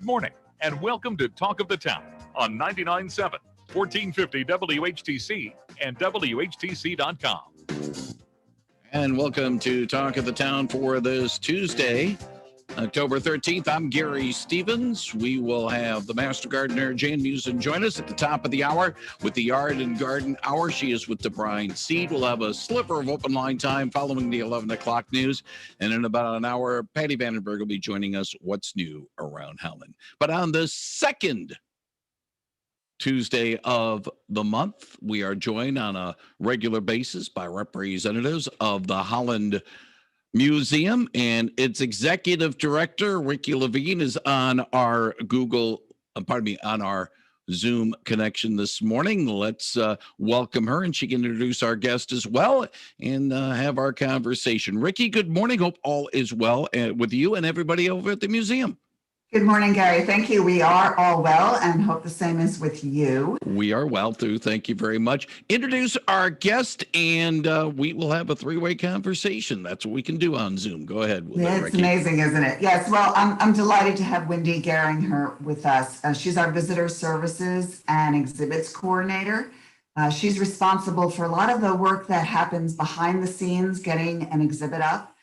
morning, and welcome to Talk of the Town on 99.7, 1450 WHTC and WHTC.com. And welcome to Talk of the Town for this Tuesday, October 13th. I'm Gary Stevens. We will have the Master Gardener, Jan Musin, join us at the top of the hour with the Yard and Garden Hour. She is with the Brine Seed. We'll have a sliver of open line time following the 11 o'clock news. And in about an hour, Patty Vandenberg will be joining us, What's New Around Holland. But on the second Tuesday of the month, we are joined on a regular basis by representatives of the Holland Museum, and its executive director, Ricki Levine, is on our on our Zoom connection this morning. Let's welcome her, and she can introduce our guest as well and have our conversation. Ricki, good morning. Hope all is well with you and everybody over at the museum. Good morning, Gary. Thank you. We are all well and hope the same is with you. We are well, too. Thank you very much. Introduce our guest, and we will have a three-way conversation. That's what we can do on Zoom. Go ahead. It's amazing, isn't it? Yes. Well, I'm delighted to have Winde Gehringer with us. She's our Visitor Services and Exhibits Coordinator. She's responsible for a lot of the work that happens behind the scenes, getting an exhibit up.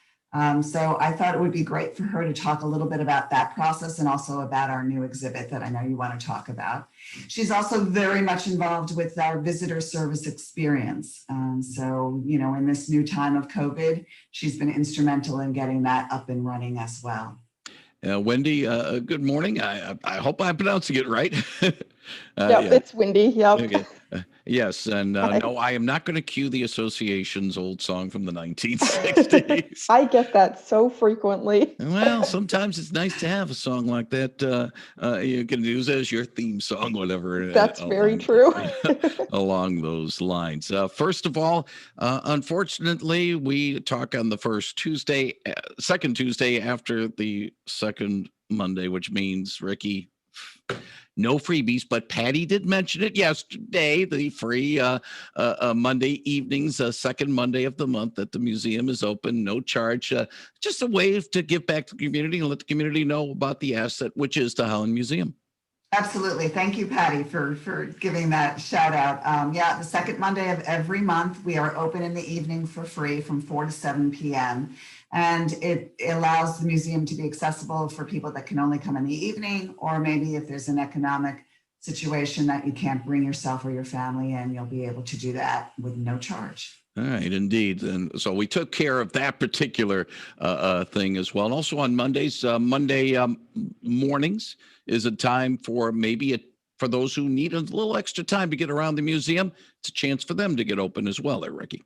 So I thought it would be great for her to talk a little bit about that process and also about our new exhibit that I know you want to talk about. She's also very much involved with our visitor service experience. So, you know, in this new time of COVID, she's been instrumental in getting that up and running as well. Winde, good morning. I hope I'm pronouncing it right. Yeah, it's Winde. Yep. Okay. Yes, and no, I am not going to cue the association's old song from the 1960s. I get that so frequently. Well, sometimes it's nice to have a song like that. You can use as your theme song, whatever. That's very true. Along those lines. First of all, unfortunately, we talk on the second Tuesday after the second Monday, which means, Ricki, no freebies, but Patty did mention it yesterday, the free Monday evenings, second Monday of the month that the museum is open, no charge, just a way to give back to the community and let the community know about the asset, which is the Holland Museum. Absolutely. Thank you, Patty, for giving that shout out. The second Monday of every month, we are open in the evening for free from 4 to 7 p.m. And it allows the museum to be accessible for people that can only come in the evening, or maybe if there's an economic situation that you can't bring yourself or your family in, you'll be able to do that with no charge. All right, indeed. And so we took care of that particular thing as well. And also on Mondays, Monday mornings is a time for for those who need a little extra time to get around the museum. It's a chance for them to get open as well, Ricki.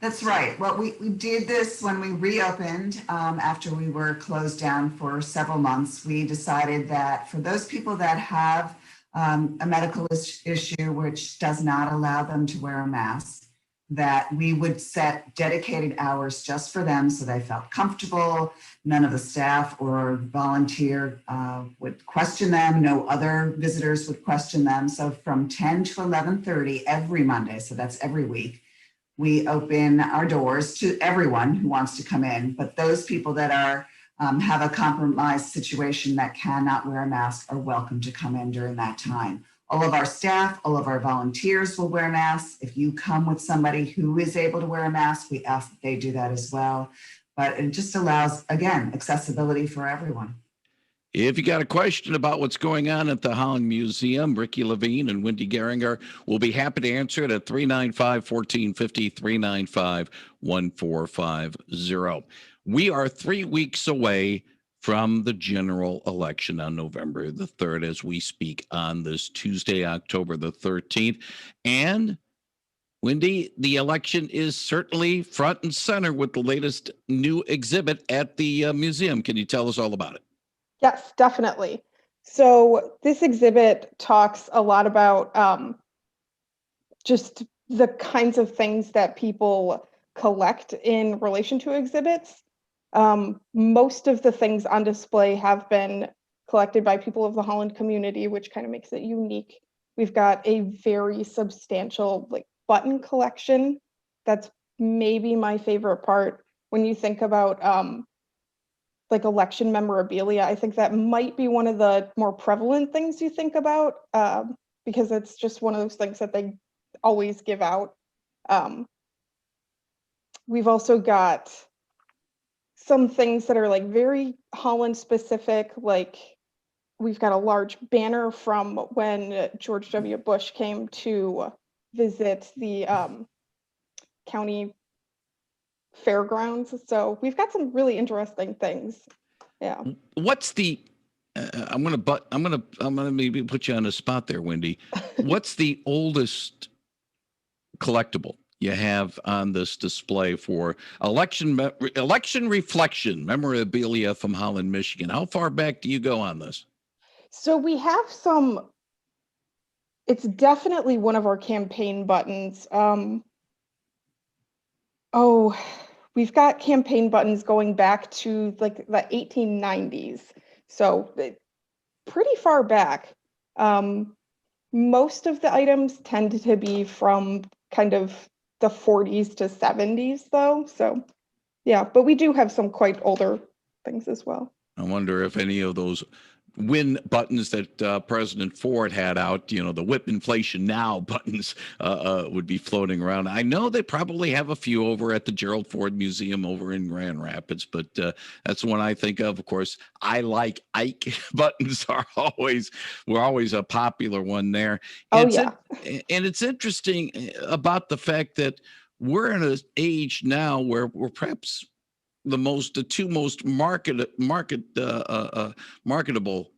That's right. Well, we did this when we reopened after we were closed down for several months. We decided that for those people that have a medical issue which does not allow them to wear a mask, that we would set dedicated hours just for them so they felt comfortable. None of the staff or volunteer would question them. No other visitors would question them. So from 10 to 11:30 every Monday, so that's every week, we open our doors to everyone who wants to come in, but those people that have a compromised situation that cannot wear a mask are welcome to come in during that time. All of our staff, all of our volunteers will wear masks. If you come with somebody who is able to wear a mask, we ask that they do that as well. But it just allows, again, accessibility for everyone. If you got a question about what's going on at the Holland Museum, Ricki Levine and Winde Gehringer will be happy to answer it at 395-1450, 395-1450. We are 3 weeks away from the general election on November the 3rd as we speak on this Tuesday, October the 13th. And Winde, the election is certainly front and center with the latest new exhibit at the museum. Can you tell us all about it? Yes, definitely. So this exhibit talks a lot about just the kinds of things that people collect in relation to exhibits. Most of the things on display have been collected by people of the Holland community, which kind of makes it unique. We've got a very substantial button collection. That's maybe my favorite part when you think about like election memorabilia. I think that might be one of the more prevalent things you think about, because it's just one of those things that they always give out. We've also got some things that are like very Holland specific, like we've got a large banner from when George W. Bush came to visit the county fairgrounds. So we've got some really interesting things. Yeah. What's the I'm gonna maybe put you on the spot there, Winde. What's the oldest collectible you have on this display for election reflection memorabilia from Holland, Michigan? How far back do you go on this? So we have some, it's definitely one of our campaign buttons. We've got campaign buttons going back to like the 1890s. So pretty far back. Most of the items tend to be from kind of the 40s to 70s though. So yeah, but we do have some quite older things as well. I wonder if any of those win buttons that President Ford had out, the whip inflation now buttons would be floating around. I know they probably have a few over at the Gerald Ford Museum over in Grand Rapids, but that's the one I think of. Of course, I like Ike buttons were always a popular one there. And and it's interesting about the fact that we're in an age now where we're perhaps the two most marketable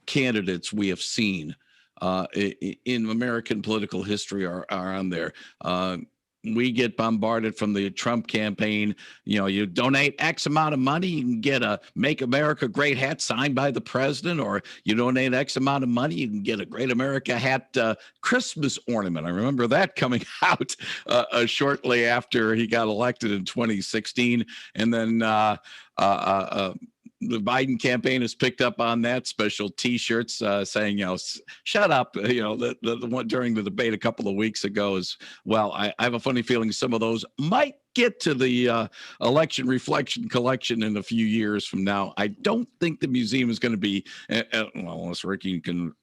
candidates we have seen in American political history are on there. We get bombarded from the Trump campaign. You donate X amount of money, you can get a Make America Great hat signed by the president, or you donate X amount of money, you can get a Great America hat Christmas ornament. I remember that coming out shortly after he got elected in 2016. And then the Biden campaign has picked up on that, special T-shirts saying, shut up. The one during the debate a couple of weeks ago as well. I have a funny feeling some of those might get to the election reflection collection in a few years from now. I don't think the museum is going to be, unless Ricki can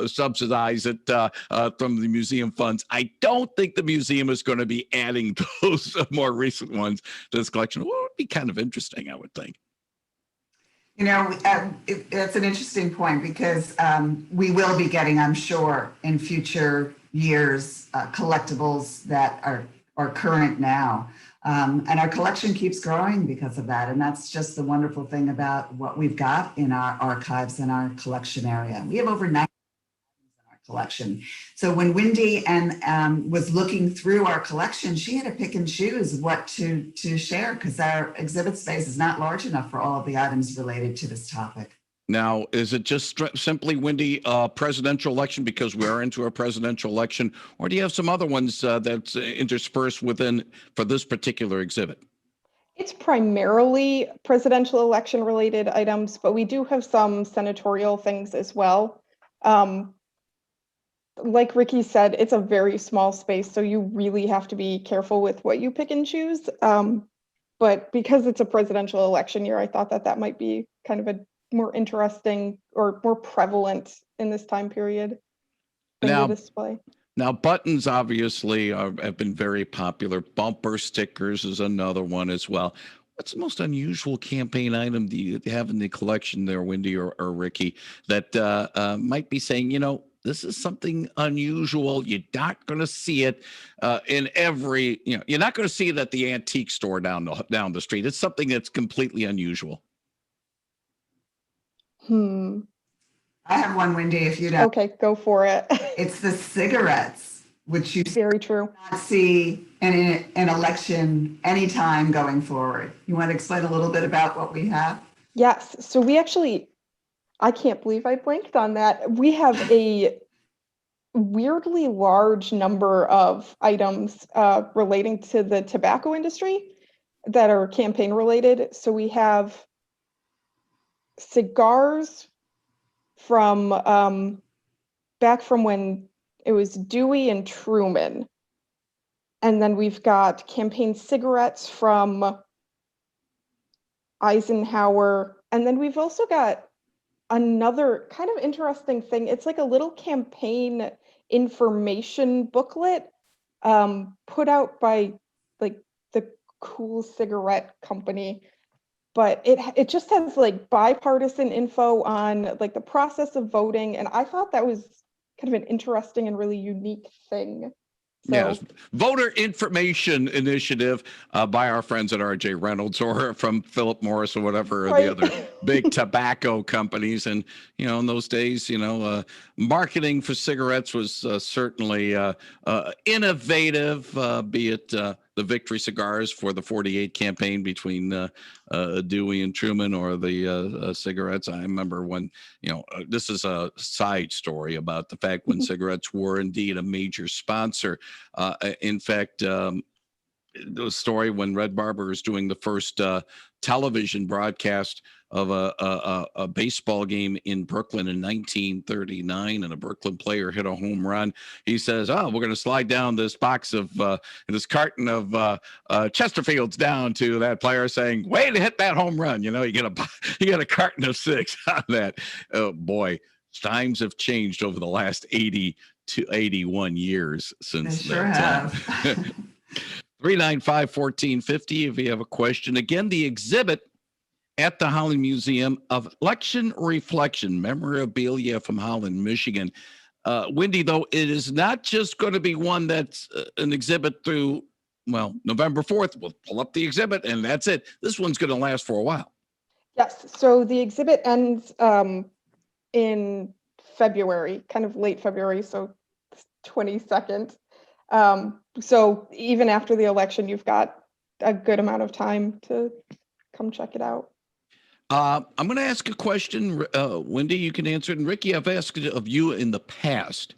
subsidize it from the museum funds. I don't think the museum is going to be adding those more recent ones to this collection. Well, it would be kind of interesting, I would think. That's an interesting point because we will be getting, I'm sure, in future years, collectibles that are current now. And our collection keeps growing because of that. And that's just the wonderful thing about what we've got in our archives and our collection area. We have over 90 in our collection. So when Winde was looking through our collection, she had to pick and choose what to share because our exhibit space is not large enough for all of the items related to this topic. Now, is it just simply, Winde, presidential election because we are into a presidential election, or do you have some other ones that's interspersed within for this particular exhibit? It's primarily presidential election related items, but we do have some senatorial things as well. Like Ricki said, it's a very small space, so you really have to be careful with what you pick and choose. But because it's a presidential election year, I thought that might be kind of a more interesting or more prevalent in this time period in the display. Now, buttons obviously have been very popular. Bumper stickers is another one as well. What's the most unusual campaign item do you have in the collection there, Winde or Ricki, that might be saying, this is something unusual. You're not going to see it in every, you're not going to see it at the antique store down the street. It's something that's completely unusual. I have one, Winde, if you don't. Okay, go for it. It's the cigarettes, which you very true. Not see in an election anytime going forward. You want to explain a little bit about what we have? Yes. So we actually, I can't believe I blanked on that. We have a weirdly large number of items relating to the tobacco industry that are campaign related. So we have cigars from back from when it was Dewey and Truman. And then we've got campaign cigarettes from Eisenhower, And then we've also got another kind of interesting thing. It's like a little campaign information booklet put out by like the Cool Cigarette Company, but it just has like bipartisan info on like the process of voting, and I thought that was kind of an interesting and really unique thing. So, Yes, voter information initiative by our friends at RJ Reynolds or from Philip Morris or whatever right. the other big tobacco companies. And in those days, marketing for cigarettes was certainly innovative. Be it the victory cigars for the '48 campaign between Dewey and Truman, or the cigarettes. I remember when this is a side story about the fact when cigarettes were indeed a major sponsor. In fact, the story when Red Barber was doing the first television broadcast of a baseball game in Brooklyn in 1939, and a Brooklyn player hit a home run. He says, "Oh, we're going to slide down this box of this carton of Chesterfields down to that player, saying, 'Way to hit that home run!' You get a carton of 6 on that." Oh boy, times have changed over the last 80 to 81 years since They sure that time. have. 395-1450 if you have a question. Again, the exhibit at the Holland Museum of Election Reflection, memorabilia from Holland, Michigan. Winde, though, it is not just going to be one that's an exhibit through, November 4th. We'll pull up the exhibit and that's it. This one's going to last for a while. Yes, so the exhibit ends in February, kind of late February, so 22nd. So even after the election, you've got a good amount of time to come check it out. I'm going to ask a question, Winde, you can answer it. And Ricki, I've asked it of you in the past,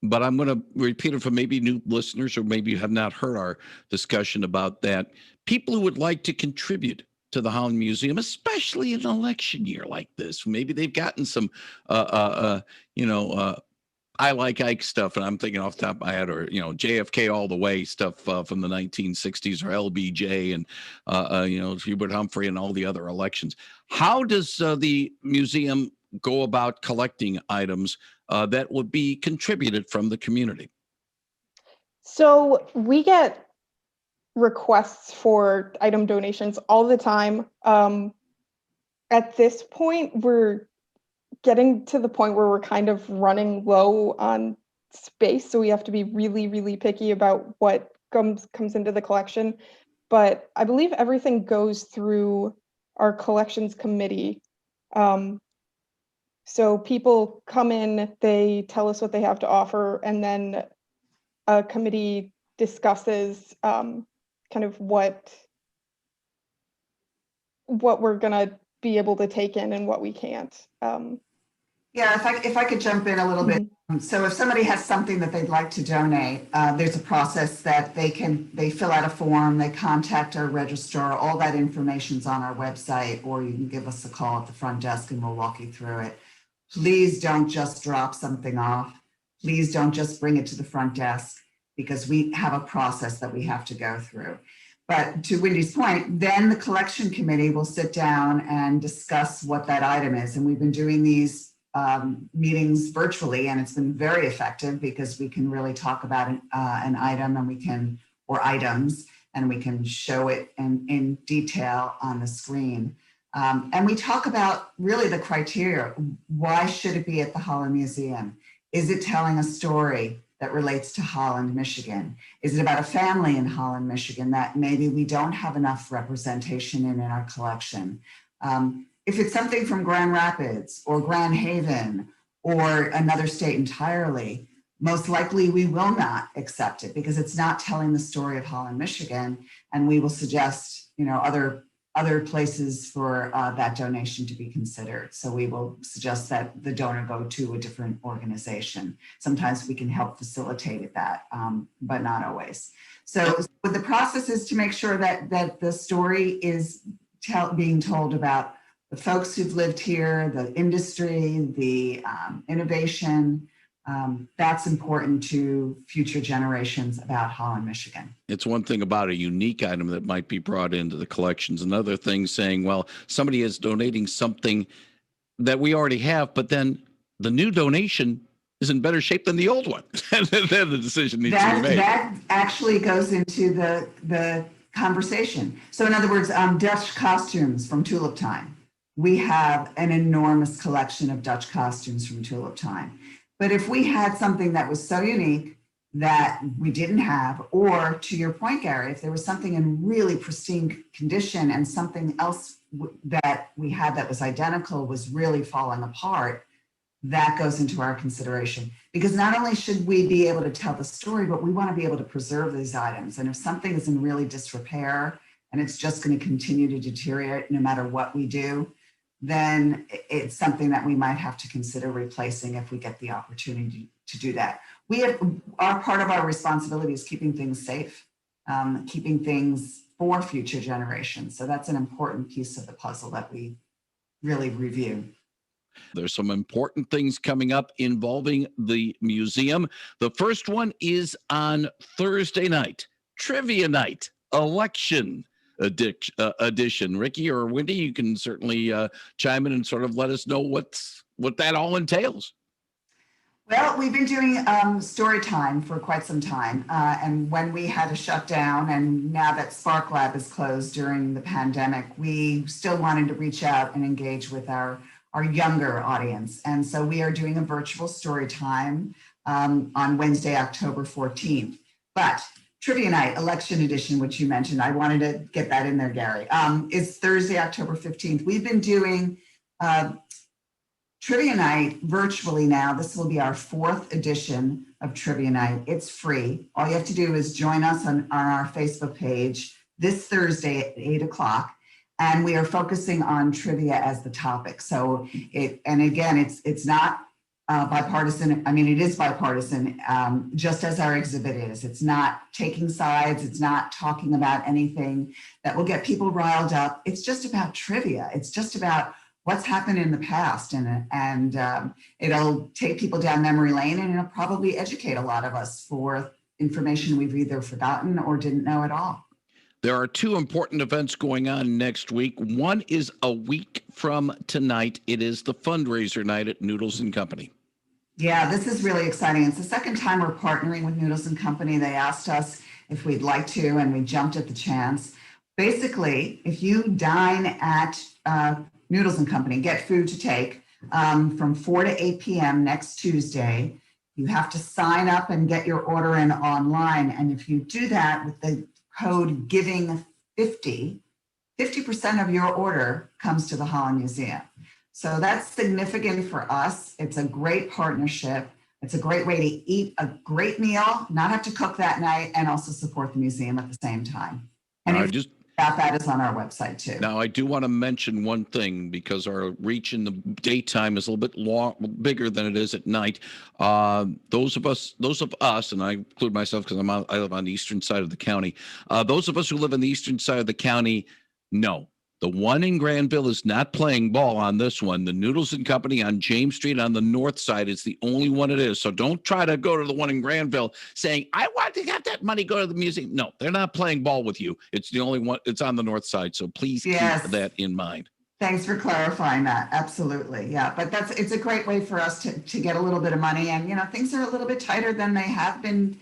but I'm going to repeat it for maybe new listeners, or maybe you have not heard our discussion about that. People who would like to contribute to the Holland Museum, especially in an election year like this, maybe they've gotten some, I Like Ike stuff, and I'm thinking off the top of my head, or JFK all the way stuff from the 1960s, or LBJ, and Hubert Humphrey and all the other elections. How does the museum go about collecting items that would be contributed from the community? So we get requests for item donations all the time. At this point, we're getting to the point where we're kind of running low on space, so we have to be really, really picky about what comes into the collection. But I believe everything goes through our collections committee. So people come in, they tell us what they have to offer, and then a committee discusses kind of what we're gonna be able to take in and what we can't. Yeah, if I could jump in a little bit. So if somebody has something that they'd like to donate, there's a process that they fill out a form, they contact our registrar, all that information's on our website, or you can give us a call at the front desk and we'll walk you through it. Please don't just drop something off. Please don't just bring it to the front desk, because we have a process that we have to go through. But to Winde's point, then the collection committee will sit down and discuss what that item is. And we've been doing these meetings virtually, and it's been very effective, because we can really talk about an item, and or items, and we can show it in detail on the screen. And we talk about really the criteria. Why should it be at the Holland Museum? Is it telling a story that relates to Holland, Michigan? Is it about a family in Holland, Michigan that maybe we don't have enough representation in our collection? If it's something from Grand Rapids or Grand Haven or another state entirely, most likely we will not accept it, because it's not telling the story of Holland, Michigan, and we will suggest other places for that donation to be considered. So we will suggest that the donor go to a different organization. Sometimes we can help facilitate that, but not always. So the process is to make sure that the story is being told about the folks who've lived here, the industry, the innovation, That's important to future generations about Holland, Michigan. It's one thing about a unique item that might be brought into the collections. Another thing saying, well, somebody is donating something that we already have, but then the new donation is in better shape than the old one. Then the decision needs to be made. That actually goes into the conversation. So in other words, Dutch costumes from Tulip Time. We have an enormous collection of Dutch costumes from Tulip Time. But if we had something that was so unique that we didn't have, or to your point, Gary, if there was something in really pristine condition and something else that we had that was identical was really falling apart, that goes into our consideration. Because not only should we be able to tell the story, but we want to be able to preserve these items. And if something is in really disrepair and it's just going to continue to deteriorate no matter what we do, then it's something that we might have to consider replacing if we get the opportunity to do that. Our part of our responsibility is keeping things safe, keeping things for future generations. So that's an important piece of the puzzle that we really review. There's some important things coming up involving the museum. The first one is on Thursday night, trivia night, election edition. Ricki or Winde, you can certainly chime in and sort of let us know what that all entails. Well, we've been doing story time for quite some time. And when we had to shut down, and now that Spark Lab is closed during the pandemic, we still wanted to reach out and engage with our younger audience. And so we are doing a virtual story time on Wednesday, October 14th. But Trivia Night, Election Edition, which you mentioned, I wanted to get that in there, Gary, is Thursday, October 15th. We've been doing Trivia Night virtually now. This will be our 4th edition of Trivia Night. It's free. All you have to do is join us on our Facebook page this Thursday at 8 o'clock. And we are focusing on trivia as the topic. So it's not bipartisan. I mean, it is bipartisan, just as our exhibit is. It's not taking sides. It's not talking about anything that will get people riled up. It's just about trivia. It's just about what's happened in the past, and it'll take people down memory lane, and it'll probably educate a lot of us for information we've either forgotten or didn't know at all. There are 2 important events going on next week. One is a week from tonight. It is the fundraiser night at Noodles and Company. Yeah, this is really exciting. It's the second time we're partnering with Noodles and Company. They asked us if we'd like to, and we jumped at the chance. Basically, if you dine at Noodles and Company, get food to take from 4 to 8 p.m. next Tuesday, you have to sign up and get your order in online. And if you do that with the code GIVING50, 50% of your order comes to the Holland Museum. So that's significant for us. It's a great partnership. It's a great way to eat a great meal, not have to cook that night, and also support the museum at the same time. And about that is on our website too. Now, I do want to mention one thing, because our reach in the daytime is a little bit bigger than it is at night. Those of us, and I include myself because I live on the eastern side of the county. Those of us who live on the eastern side of the county, no. The one in Granville is not playing ball on this one. The Noodles and Company on James Street on the north side is the only one it is. So don't try to go to the one in Granville saying, I want to have that money go to the museum. No, they're not playing ball with you. It's the only one. It's on the north side. So please keep that in mind. Thanks for clarifying that. Absolutely. Yeah. But it's a great way for us to get a little bit of money. And, things are a little bit tighter than they have been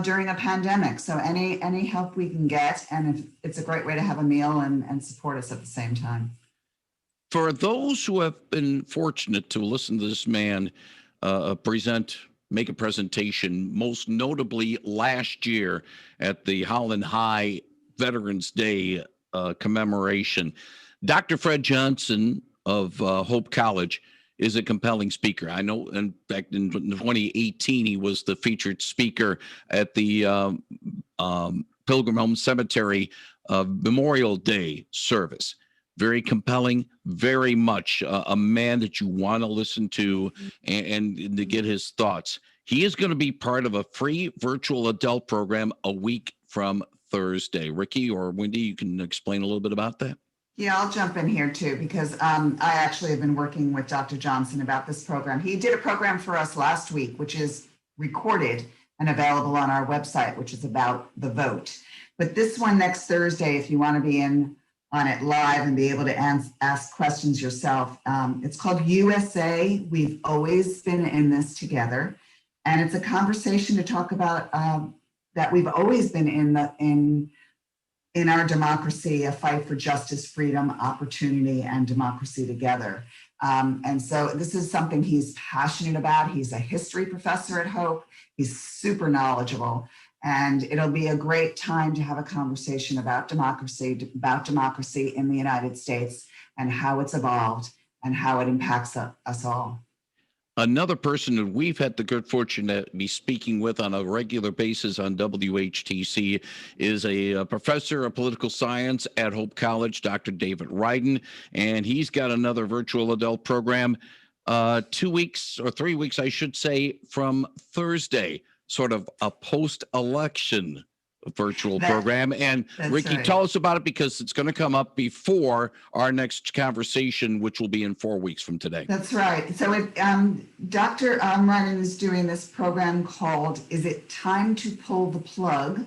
during a pandemic. So any help we can get, and it's a great way to have a meal and support us at the same time. For those who have been fortunate to listen to this man make a presentation, most notably last year at the Holland High Veterans Day commemoration, Dr. Fred Johnson of Hope College is a compelling speaker. I know, in fact, in 2018, he was the featured speaker at the Pilgrim Home Cemetery Memorial Day service. Very compelling, very much a man that you want to listen to and to get his thoughts. He is going to be part of a free virtual adult program a week from Thursday. Ricki or Winde, you can explain a little bit about that? Yeah, I'll jump in here too, because I actually have been working with Dr. Johnson about this program. He did a program for us last week, which is recorded and available on our website, which is about the vote. But this one next Thursday, if you want to be in on it live and be able to ask questions yourself, it's called USA. We've always been in this together. And it's a conversation to talk about that we've always been in our democracy, a fight for justice, freedom, opportunity, and democracy together. And so this is something he's passionate about. He's a history professor at Hope. He's super knowledgeable. And it'll be a great time to have a conversation about democracy in the United States and how it's evolved and how it impacts us all. Another person that we've had the good fortune to be speaking with on a regular basis on WHTC is a professor of political science at Hope College, Dr. David Ryden, and he's got another virtual adult program 2 weeks or 3 weeks, I should say, from Thursday, sort of a post-election virtual program. And Ricki, right. tell us about it, because it's going to come up before our next conversation, which will be in 4 weeks from today. That's right. So Dr. Ryden is doing this program called "Is It Time to Pull the Plug?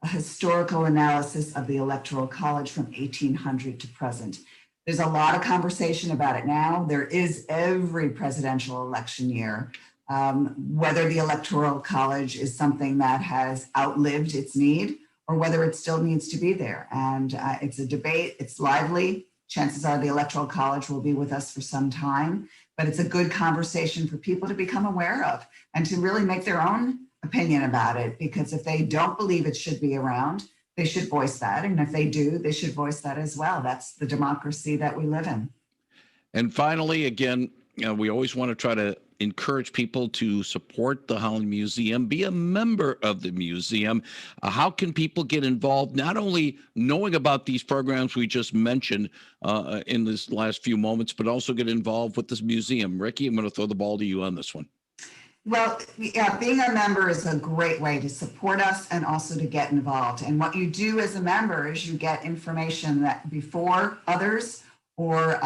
A Historical Analysis of the Electoral College from 1800 to Present." There's a lot of conversation about it now. There is every presidential election year. Whether the Electoral College is something that has outlived its need or whether it still needs to be there. And it's a debate, it's lively. Chances are the Electoral College will be with us for some time, but it's a good conversation for people to become aware of and to really make their own opinion about it, because if they don't believe it should be around, they should voice that. And if they do, they should voice that as well. That's the democracy that we live in. And finally, again, we always want to try to encourage people to support the Holland Museum, be a member of the museum. How can people get involved, not only knowing about these programs we just mentioned in this last few moments, but also get involved with this museum? Ricki, I'm going to throw the ball to you on this one. Well, yeah, being a member is a great way to support us and also to get involved. And what you do as a member is you get information that before others, or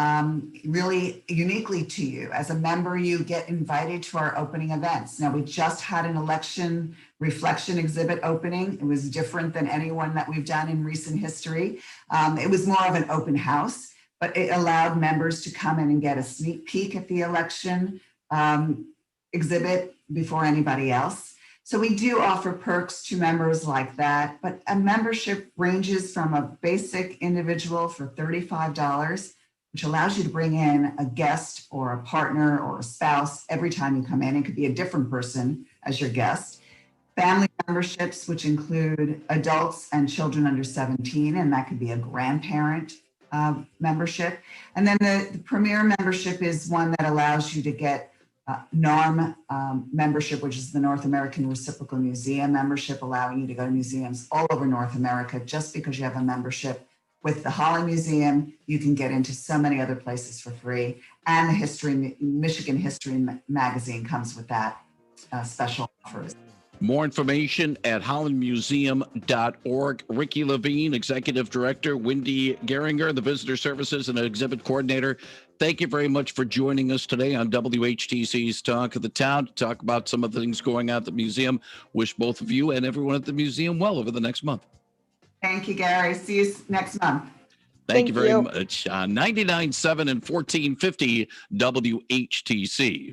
really uniquely to you. As a member, you get invited to our opening events. Now, we just had an election reflection exhibit opening. It was different than any one that we've done in recent history. It was more of an open house, but it allowed members to come in and get a sneak peek at the election exhibit before anybody else. So we do offer perks to members like that, but a membership ranges from a basic individual for $35, which allows you to bring in a guest or a partner or a spouse every time you come in. It could be a different person as your guest. Family memberships, which include adults and children under 17, and that could be a grandparent membership. And then the premier membership is one that allows you to get NARM membership, which is the North American Reciprocal Museum membership, allowing you to go to museums all over North America. Just because you have a membership with the Holland Museum, you can get into so many other places for free. And the Michigan History Magazine comes with that special offers. More information at hollandmuseum.org. Ricki Levine, Executive Director, Winde Gehringer, the Visitor Services and Exhibit Coordinator. Thank you very much for joining us today on WHTC's Talk of the Town to talk about some of the things going on at the museum. Wish both of you and everyone at the museum well over the next month. Thank you, Gary. See you next month. Thank you very much. 99.7 and 1450 WHTC.